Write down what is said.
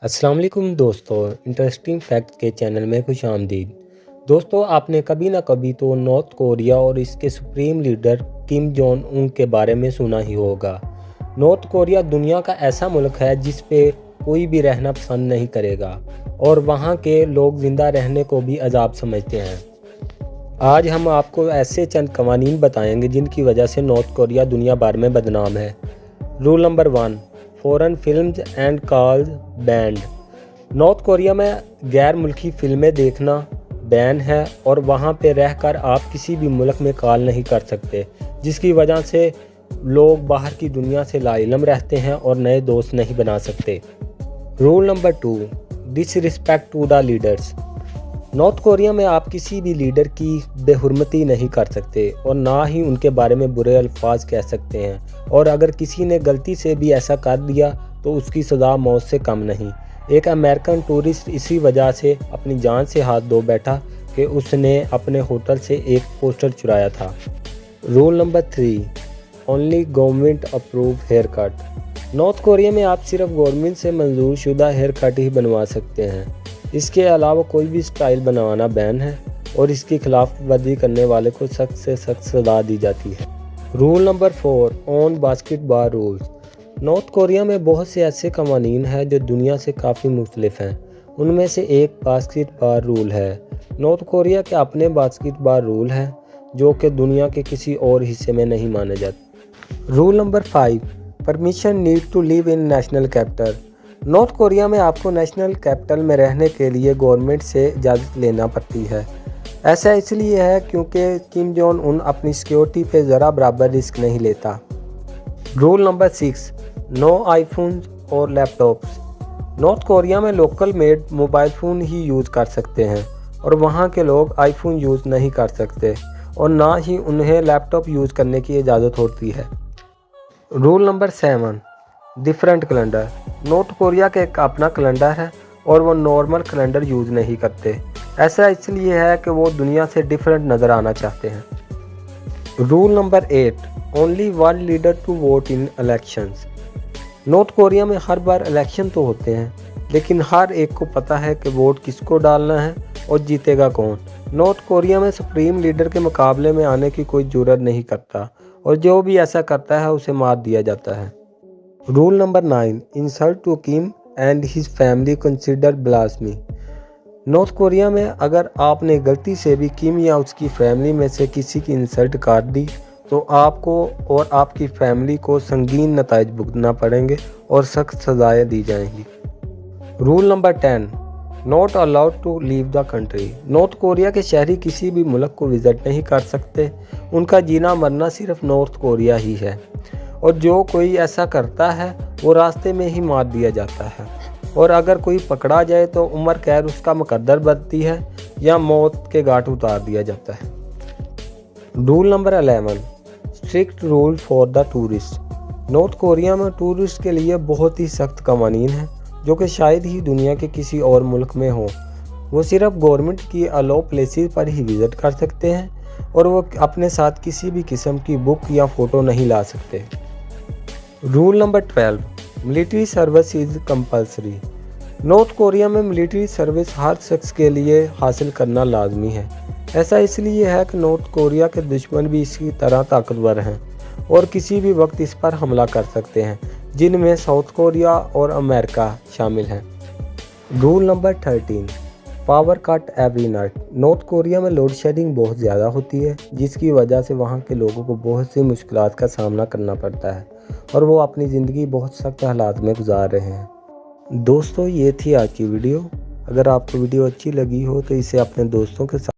अस्सलाम वालेकुम दोस्तों, इंटरेस्टिंग फैक्ट के चैनल में खुश आमदीद। दोस्तों, आपने कभी ना कभी तो नॉर्थ कोरिया और इसके supreme leader Kim Jong Un के बारे में सुना ही होगा। नॉर्थ कोरिया दुनिया का ऐसा मुल्क है जिस पे कोई भी रहना पसंद नहीं करेगा और वहाँ के लोग ज़िंदा रहने को भी अजाब समझते हैं। आज हम आपको ऐसे चंद कवानीन बताएंगे जिनकी वजह से नॉर्थ कोरिया दुनिया भर में बदनाम है। Rule number 1, foreign films and calls band. North Korea में गैर मुल्की फिल्में देखना बैन है और वहाँ पे रहकर आप किसी भी मुल्क में कॉल नहीं कर सकते, जिसकी वजह से लोग बाहर की दुनिया से लाइलम रहते हैं और नए दोस्त नहीं बना सकते। Rule number 2, disrespect to the leaders. North Korea में आप किसी भी लीडर की बेहुरमती नहीं कर सकते और ना ही उनके बारे में बुरे अल्फाज कह सकते हैं, और अगर किसी ने गलती से भी ऐसा कर दिया तो उसकी सज़ा मौत से कम नहीं। एक अमेरिकन टूरिस्ट इसी वजह से अपनी जान से हाथ धो बैठा कि उसने अपने होटल से एक पोस्टर चुराया था। Rule number 3, only government approve hair cut. North Korea में आप सिर्फ गवर्नमेंट से मंजूर शुदा हेयर कट ही बनवा सकते हैं। इसके अलावा कोई भी स्टाइल बनवाना बैन है और इसकी खिलाफ वर्जी करने वाले को सख्त से सख्त सजा दी जाती है। Rule number 4, on basketball rules. North Korea में बहुत से ऐसे कवानीन हैं जो दुनिया से काफ़ी मुख्तलिफ हैं। उनमें से एक बास्केटबॉल रूल है। नॉर्थ कोरिया के अपने बास्केटबॉल रूल हैं जो कि दुनिया के किसी और हिस्से में नहीं माने जाते। Rule number 5, permission need to live in national capital. North Korea में आपको नेशनल कैपिटल में रहने के लिए गवर्नमेंट से इजाज़त लेना पड़ती है। ऐसा इसलिए है क्योंकि किम जोंग उन अपनी सिक्योरिटी पे ज़रा बराबर रिस्क नहीं लेता। रूल नंबर 6, नो आईफोन्स और लैपटॉप्स। नॉर्थ कोरिया में लोकल मेड मोबाइल फ़ोन ही यूज़ कर सकते हैं और वहाँ के लोग आईफोन यूज़ नहीं कर सकते और ना ही उन्हें लैपटॉप यूज़ करने की इजाज़त होती है। Rule number 7, different calendar. North Korea का एक अपना कैलेंडर है और वो नॉर्मल कैलेंडर यूज़ नहीं करते। ऐसा इसलिए है कि वो दुनिया से डिफरेंट नज़र आना चाहते हैं। Rule number 8, only one leader to vote in elections. North Korea में हर बार इलेक्शन तो होते हैं, लेकिन हर एक को पता है कि वोट किसको डालना है और जीतेगा कौन। नॉर्थ कोरिया में सुप्रीम लीडर के मुकाबले में आने की कोई जुर्रत नहीं करता और जो भी ऐसा करता है उसे मार दिया जाता है। Rule number 9, insult to Kim and his family consider blasphemy. North Korea में अगर आपने गलती से भी किम या उसकी फैमिली में से किसी की इंसल्ट कर दी तो आपको और आपकी फैमिली को संगीन नताइज भुगतना पड़ेंगे और सख्त सजाएं दी जाएंगी। Rule number 10, not allowed to leave the country. North Korea के शहरी किसी भी मुल्क को विज़िट नहीं कर सकते। उनका जीना मरना सिर्फ नॉर्थ कोरिया ही है और जो कोई ऐसा करता है वो रास्ते में ही मार दिया जाता है और अगर कोई पकड़ा जाए तो उम्र कैद उसका मुकद्दर बनती है या मौत के घाट उतार दिया जाता है। Rule number 11, strict rule for the tourist. North Korea में टूरिस्ट के लिए बहुत ही सख्त कवानीन हैं जो कि शायद ही दुनिया के किसी और मुल्क में हो। वो सिर्फ गवर्नमेंट की अलाउ प्लेसेस पर ही विज़िट कर सकते हैं और वो अपने साथ किसी भी किस्म की बुक या फ़ोटो नहीं ला सकते। Rule number 12, military service is compulsory. North Korea में मिलिट्री सर्विस हर शख्स के लिए हासिल करना लाजमी है। ऐसा इसलिए है कि नॉर्थ कोरिया के दुश्मन भी इसी तरह ताकतवर हैं और किसी भी वक्त इस पर हमला कर सकते हैं, जिनमें साउथ कोरिया और अमेरिका शामिल हैं। Rule number 13, power cut every night. North Korea में लोड शेडिंग बहुत ज़्यादा होती है, जिसकी वजह से वहाँ के लोगों को बहुत सी मुश्किलात का सामना करना पड़ता है और वो अपनी ज़िंदगी बहुत सख्त हालात में गुजार रहे हैं। दोस्तों, ये थी आज की वीडियो। अगर आपको वीडियो अच्छी लगी हो तो इसे अपने दोस्तों के साथ